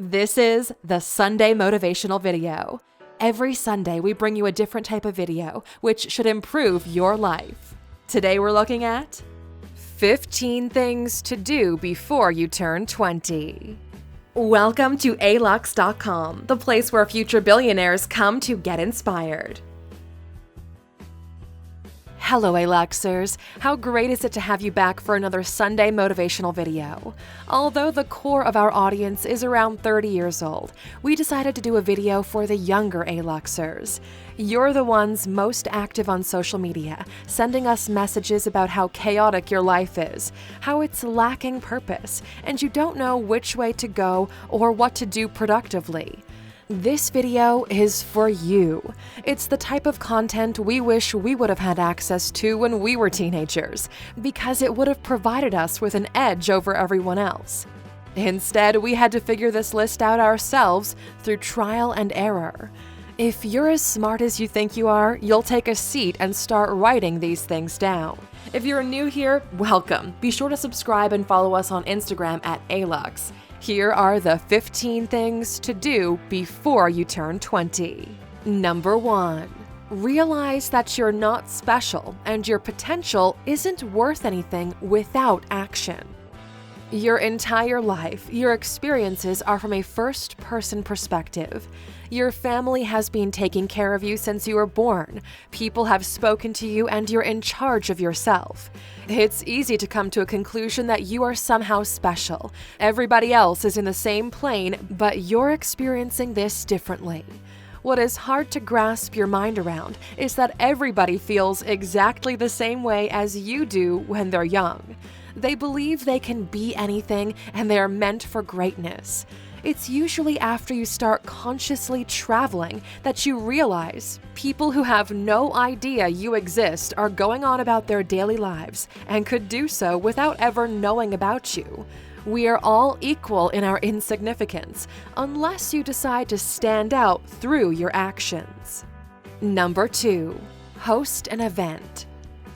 This is the Sunday Motivational Video. Every Sunday, we bring you a different type of video, which should improve your life. Today, we're looking at 15 things to do before you turn 20. Welcome to Alux.com, the place where future billionaires come to get inspired. Hello, Aluxers. How great is it to have you back for another Sunday motivational video? Although the core of our audience is around 30 years old, we decided to do a video for the younger Aluxers. You're the ones most active on social media, sending us messages about how chaotic your life is, how it's lacking purpose, and you don't know which way to go or what to do productively. This video is for you. It's the type of content we wish we would have had access to when we were teenagers, because it would have provided us with an edge over everyone else. Instead, we had to figure this list out ourselves through trial and error. If you're as smart as you think you are, you'll take a seat and start writing these things down. If you're new here, welcome. Be sure to subscribe and follow us on Instagram at Alux. Here are the 15 things to do before you turn 20. Number 1. Realize that you're not special and your potential isn't worth anything without action. Your entire life, your experiences are from a first-person perspective. Your family has been taking care of you since you were born. People have spoken to you and you're in charge of yourself. It's easy to come to a conclusion that you are somehow special. Everybody else is in the same plane, but you're experiencing this differently. What is hard to grasp your mind around is that everybody feels exactly the same way as you do when they're young. They believe they can be anything and they are meant for greatness. It's usually after you start consciously traveling that you realize people who have no idea you exist are going on about their daily lives and could do so without ever knowing about you. We are all equal in our insignificance, unless you decide to stand out through your actions. Number 2. Host an event.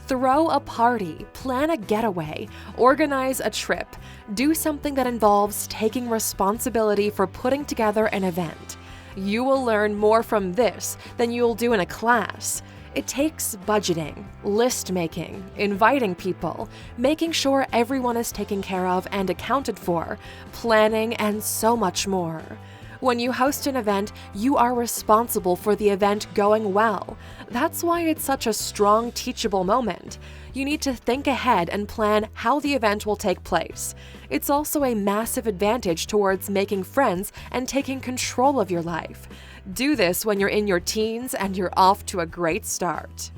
Throw a party, plan a getaway, organize a trip, do something that involves taking responsibility for putting together an event. You will learn more from this than you'll do in a class. It takes budgeting, list making, inviting people, making sure everyone is taken care of and accounted for, planning, and so much more. When you host an event, you are responsible for the event going well. That's why it's such a strong, teachable moment. You need to think ahead and plan how the event will take place. It's also a massive advantage towards making friends and taking control of your life. Do this when you're in your teens and you're off to a great start.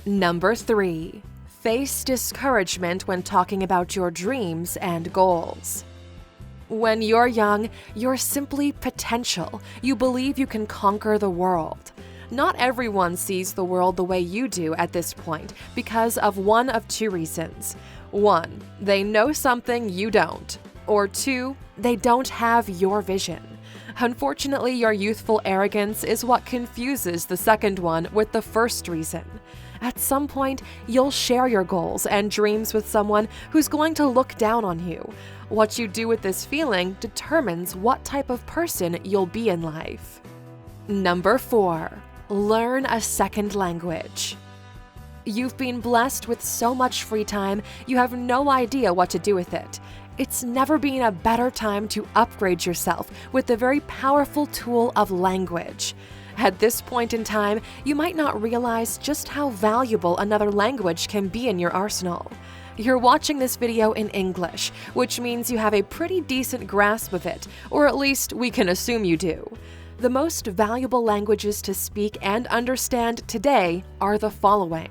Number 3. Face discouragement when talking about your dreams and goals. When you're young, you're simply potential. You believe you can conquer the world. Not everyone sees the world the way you do at this point because of one of two reasons. 1, they know something you don't. Or 2, they don't have your vision. Unfortunately, your youthful arrogance is what confuses the second one with the first reason. At some point, you'll share your goals and dreams with someone who's going to look down on you. What you do with this feeling determines what type of person you'll be in life. Number 4. Learn a second language. You've been blessed with so much free time, you have no idea what to do with it. It's never been a better time to upgrade yourself with the very powerful tool of language. At this point in time, you might not realize just how valuable another language can be in your arsenal. You're watching this video in English, which means you have a pretty decent grasp of it, or at least we can assume you do. The most valuable languages to speak and understand today are the following: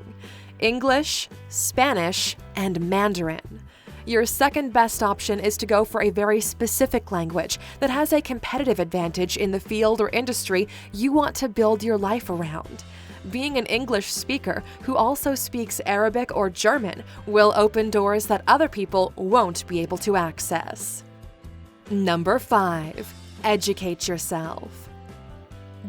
English, Spanish, and Mandarin. Your second best option is to go for a very specific language that has a competitive advantage in the field or industry you want to build your life around. Being an English speaker who also speaks Arabic or German will open doors that other people won't be able to access. Number 5. Educate yourself.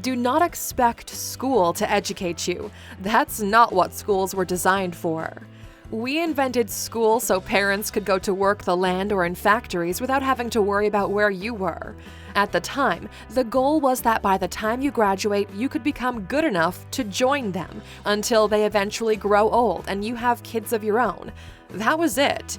Do not expect school to educate you. That's not what schools were designed for. We invented school so parents could go to work the land or in factories without having to worry about where you were. At the time, the goal was that by the time you graduate, you could become good enough to join them until they eventually grow old and you have kids of your own. That was it.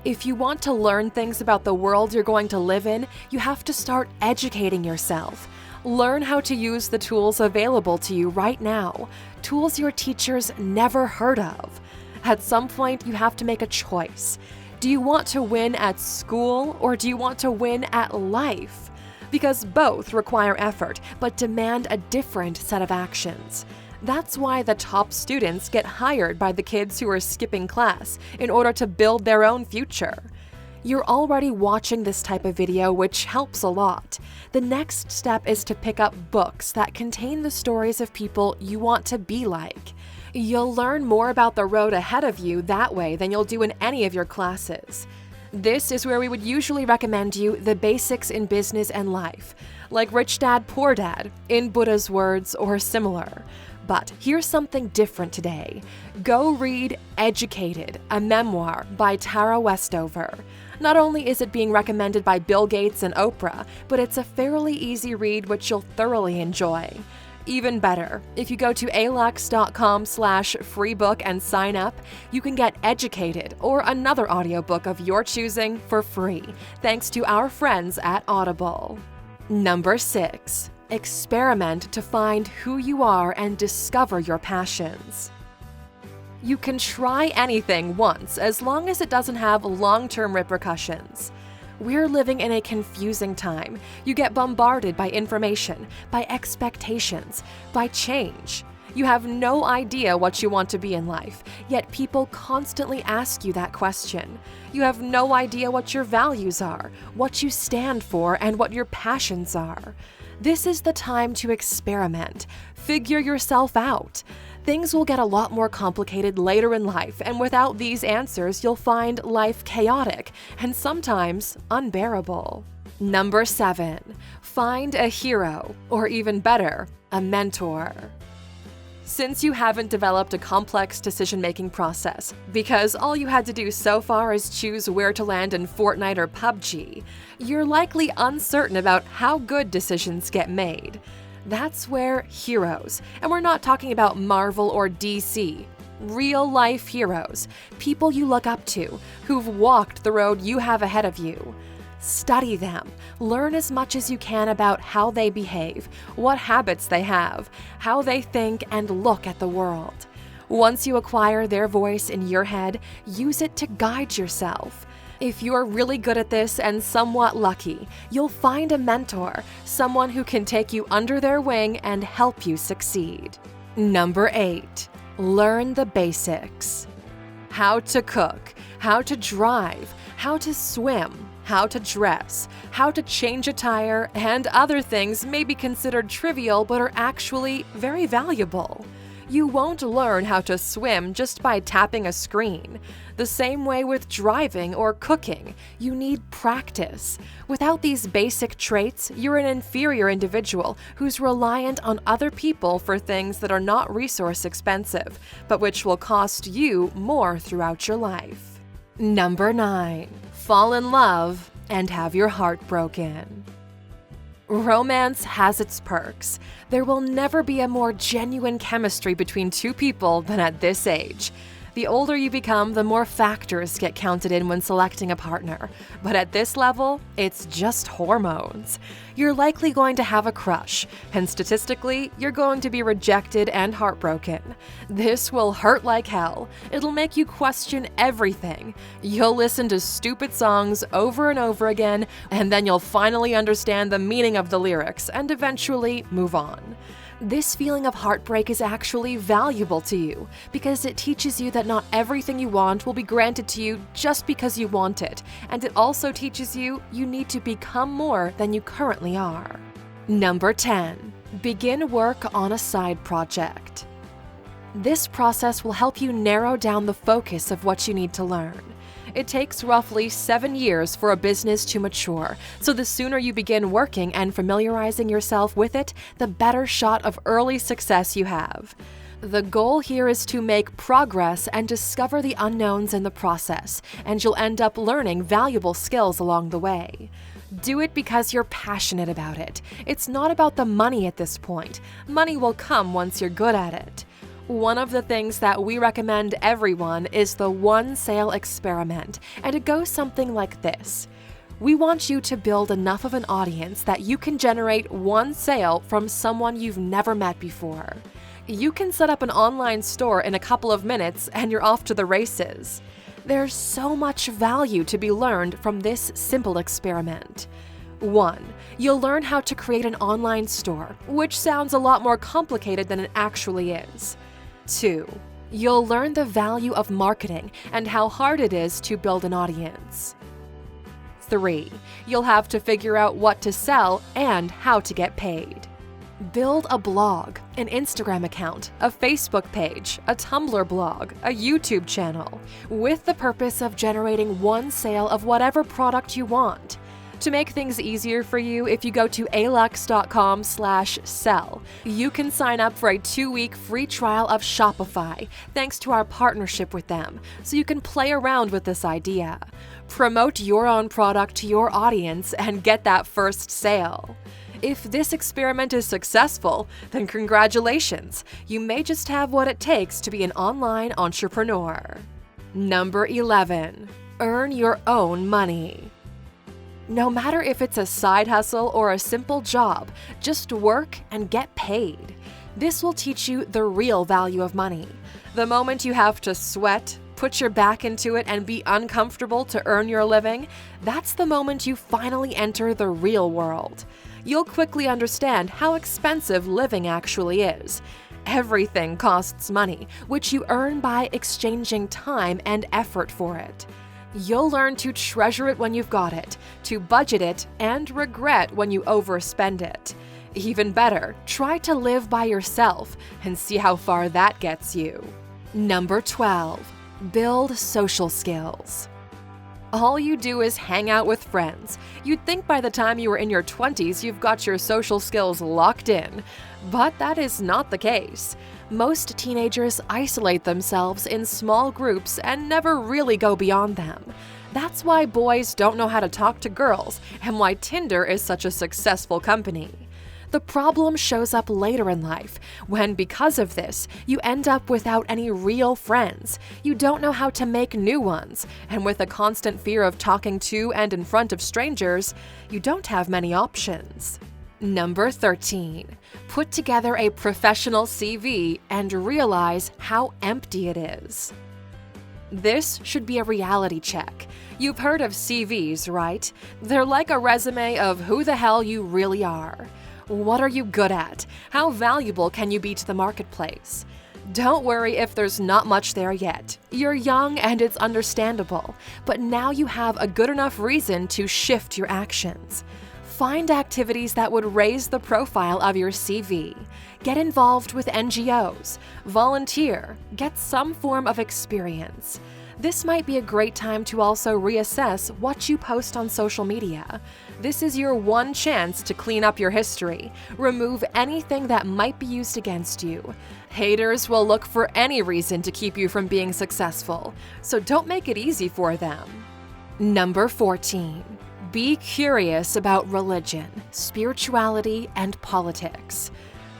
If you want to learn things about the world you're going to live in, you have to start educating yourself. Learn how to use the tools available to you right now, tools your teachers never heard of. At some point, you have to make a choice. Do you want to win at school or do you want to win at life? Because both require effort, but demand a different set of actions. That's why the top students get hired by the kids who are skipping class in order to build their own future. You're already watching this type of video, which helps a lot. The next step is to pick up books that contain the stories of people you want to be like. You'll learn more about the road ahead of you that way than you'll do in any of your classes. This is where we would usually recommend you the basics in business and life, like Rich Dad, Poor Dad, In Buddha's Words, or similar. But here's something different today. Go read Educated, a memoir by Tara Westover. Not only is it being recommended by Bill Gates and Oprah, but it's a fairly easy read which you'll thoroughly enjoy. Even better, if you go to Alux.com/freebook and sign up, you can get Educated or another audiobook of your choosing for free, thanks to our friends at Audible. Number 6. Experiment to find who you are and discover your passions. You can try anything once as long as it doesn't have long-term repercussions. We're living in a confusing time. You get bombarded by information, by expectations, by change. You have no idea what you want to be in life, yet people constantly ask you that question. You have no idea what your values are, what you stand for, and what your passions are. This is the time to experiment. Figure yourself out. Things will get a lot more complicated later in life, and without these answers, you'll find life chaotic and sometimes unbearable. Number 7. Find a hero, or even better, a mentor. Since you haven't developed a complex decision-making process, because all you had to do so far is choose where to land in Fortnite or PUBG, you're likely uncertain about how good decisions get made. That's where heroes, and we're not talking about Marvel or DC, real-life heroes, people you look up to, who've walked the road you have ahead of you. Study them. Learn as much as you can about how they behave, what habits they have, how they think and look at the world. Once you acquire their voice in your head, use it to guide yourself. If you're really good at this and somewhat lucky, you'll find a mentor, someone who can take you under their wing and help you succeed. Number 8. Learn the basics. How to cook, how to drive, how to swim, how to dress, how to change a tire, and other things may be considered trivial but are actually very valuable. You won't learn how to swim just by tapping a screen. The same way with driving or cooking, you need practice. Without these basic traits, you're an inferior individual who's reliant on other people for things that are not resource expensive, but which will cost you more throughout your life. Number 9. Fall in love and have your heart broken. Romance has its perks. There will never be a more genuine chemistry between two people than at this age. The older you become, the more factors get counted in when selecting a partner. But at this level, it's just hormones. You're likely going to have a crush, and statistically, you're going to be rejected and heartbroken. This will hurt like hell. It'll make you question everything. You'll listen to stupid songs over and over again, and then you'll finally understand the meaning of the lyrics and eventually move on. This feeling of heartbreak is actually valuable to you because it teaches you that not everything you want will be granted to you just because you want it, and it also teaches you you need to become more than you currently are. Number 10. Begin work on a side project. This process will help you narrow down the focus of what you need to learn. It takes roughly 7 years for a business to mature, so the sooner you begin working and familiarizing yourself with it, the better shot of early success you have. The goal here is to make progress and discover the unknowns in the process, and you'll end up learning valuable skills along the way. Do it because you're passionate about it. It's not about the money at this point. Money will come once you're good at it. One of the things that we recommend everyone is the one sale experiment, and it goes something like this. We want you to build enough of an audience that you can generate one sale from someone you've never met before. You can set up an online store in a couple of minutes and you're off to the races. There's so much value to be learned from this simple experiment. 1. You'll learn how to create an online store, which sounds a lot more complicated than it actually is. 2. You'll learn the value of marketing and how hard it is to build an audience. 3. You'll have to figure out what to sell and how to get paid. Build a blog, an Instagram account, a Facebook page, a Tumblr blog, a YouTube channel, with the purpose of generating one sale of whatever product you want. To make things easier for you, if you go to Alux.com/sell, you can sign up for a 2-week free trial of Shopify, thanks to our partnership with them, so you can play around with this idea. Promote your own product to your audience and get that first sale. If this experiment is successful, then congratulations! You may just have what it takes to be an online entrepreneur. Number 11. Earn your own money. No matter if it's a side hustle or a simple job, just work and get paid. This will teach you the real value of money. The moment you have to sweat, put your back into it, and be uncomfortable to earn your living, that's the moment you finally enter the real world. You'll quickly understand how expensive living actually is. Everything costs money, which you earn by exchanging time and effort for it. You'll learn to treasure it when you've got it, to budget it, and regret when you overspend it. Even better, try to live by yourself and see how far that gets you. Number 12. Build social skills. All you do is hang out with friends. You'd think by the time you were in your 20s you've got your social skills locked in, but that is not the case. Most teenagers isolate themselves in small groups and never really go beyond them. That's why boys don't know how to talk to girls and why Tinder is such a successful company. The problem shows up later in life, when because of this, you end up without any real friends. You don't know how to make new ones, and with a constant fear of talking to and in front of strangers, you don't have many options. Number 13. Put together a professional CV and realize how empty it is. This should be a reality check. You've heard of CVs, right? They're like a resume of who the hell you really are. What are you good at? How valuable can you be to the marketplace? Don't worry if there's not much there yet. You're young and it's understandable, but now you have a good enough reason to shift your actions. Find activities that would raise the profile of your CV. Get involved with NGOs. Volunteer. Get some form of experience. This might be a great time to also reassess what you post on social media. This is your one chance to clean up your history. Remove anything that might be used against you. Haters will look for any reason to keep you from being successful, so don't make it easy for them. Number 14. Be curious about religion, spirituality, and politics.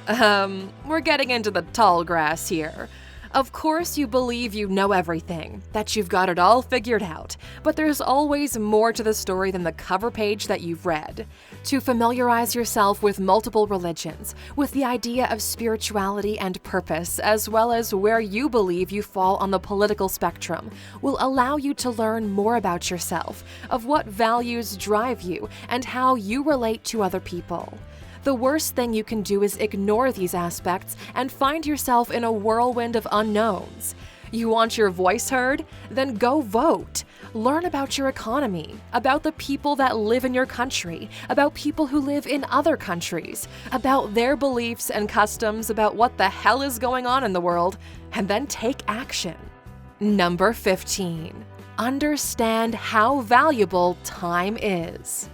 We're getting into the tall grass here. Of course you believe you know everything, that you've got it all figured out, but there's always more to the story than the cover page that you've read. To familiarize yourself with multiple religions, with the idea of spirituality and purpose, as well as where you believe you fall on the political spectrum, will allow you to learn more about yourself, of what values drive you, and how you relate to other people. The worst thing you can do is ignore these aspects and find yourself in a whirlwind of unknowns. You want your voice heard? Then go vote. Learn about your economy, about the people that live in your country, about people who live in other countries, about their beliefs and customs, about what the hell is going on in the world, and then take action. Number 15. Understand how valuable time is.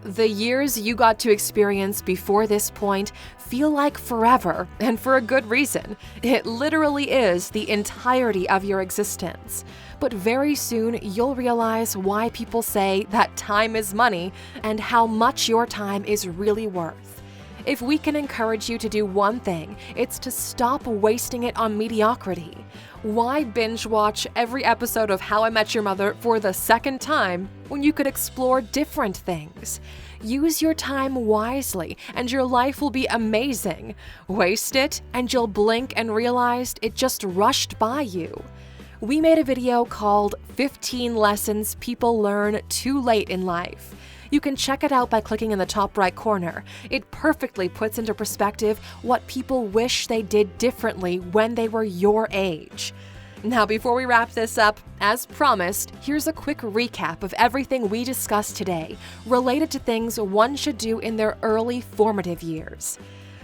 The years you got to experience before this point feel like forever, and for a good reason. It literally is the entirety of your existence. But very soon, you'll realize why people say that time is money and how much your time is really worth. If we can encourage you to do one thing, it's to stop wasting it on mediocrity. Why binge watch every episode of How I Met Your Mother for the second time when you could explore different things? Use your time wisely and your life will be amazing. Waste it and you'll blink and realize it just rushed by you. We made a video called 15 Lessons People Learn Too Late in Life. You can check it out by clicking in the top right corner. It perfectly puts into perspective what people wish they did differently when they were your age. Now, before we wrap this up, as promised, here's a quick recap of everything we discussed today related to things one should do in their early formative years.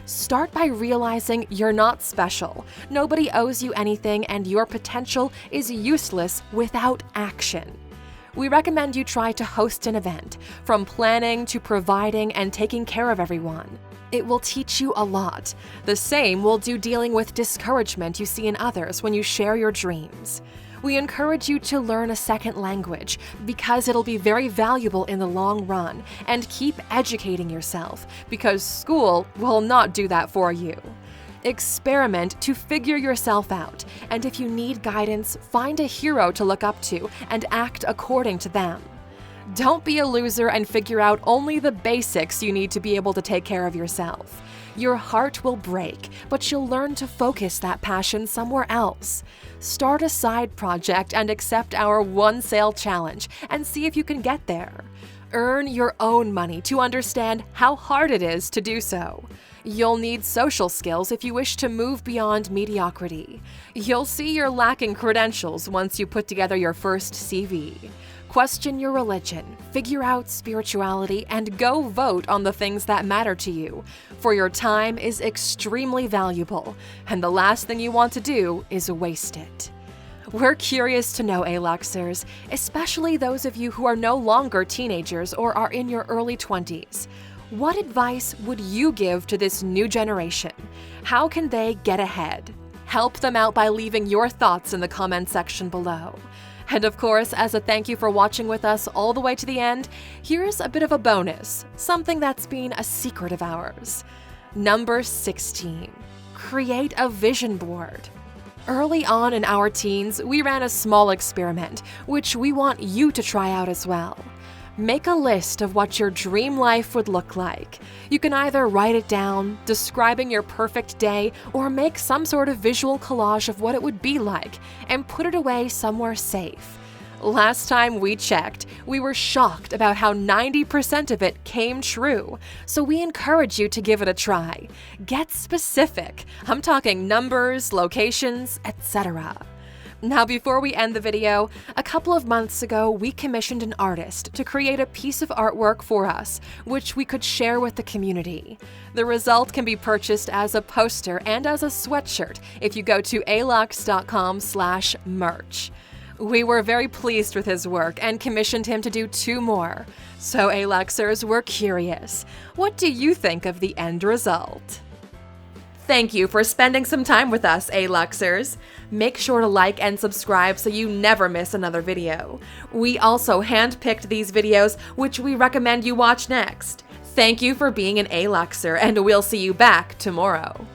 Start by realizing you're not special. Nobody owes you anything, and your potential is useless without action. We recommend you try to host an event, from planning to providing and taking care of everyone. It will teach you a lot. The same will do dealing with discouragement you see in others when you share your dreams. We encourage you to learn a second language because it'll be very valuable in the long run, and keep educating yourself because school will not do that for you. Experiment to figure yourself out, and if you need guidance, find a hero to look up to and act according to them. Don't be a loser and figure out only the basics you need to be able to take care of yourself. Your heart will break, but you'll learn to focus that passion somewhere else. Start a side project and accept our one sale challenge and see if you can get there. Earn your own money to understand how hard it is to do so. You'll need social skills if you wish to move beyond mediocrity. You'll see you're lacking credentials once you put together your first CV. Question your religion, figure out spirituality, and go vote on the things that matter to you, for your time is extremely valuable, and the last thing you want to do is waste it. We're curious to know, Aluxers, especially those of you who are no longer teenagers or are in your early 20s. What advice would you give to this new generation? How can they get ahead? Help them out by leaving your thoughts in the comment section below. And of course, as a thank you for watching with us all the way to the end, here's a bit of a bonus, something that's been a secret of ours. Number 16, create a vision board. Early on in our teens, we ran a small experiment, which we want you to try out as well. Make a list of what your dream life would look like. You can either write it down, describing your perfect day, or make some sort of visual collage of what it would be like and put it away somewhere safe. Last time we checked, we were shocked about how 90% of it came true, so we encourage you to give it a try. Get specific. I'm talking numbers, locations, etc. Now, before we end the video, a couple of months ago, we commissioned an artist to create a piece of artwork for us, which we could share with the community. The result can be purchased as a poster and as a sweatshirt if you go to Alux.com/merch. We were very pleased with his work and commissioned him to do 2 more. So, Aluxers, we're curious. What do you think of the end result? Thank you for spending some time with us, Aluxers. Make sure to like and subscribe so you never miss another video. We also handpicked these videos, which we recommend you watch next. Thank you for being an Aluxer, and we'll see you back tomorrow.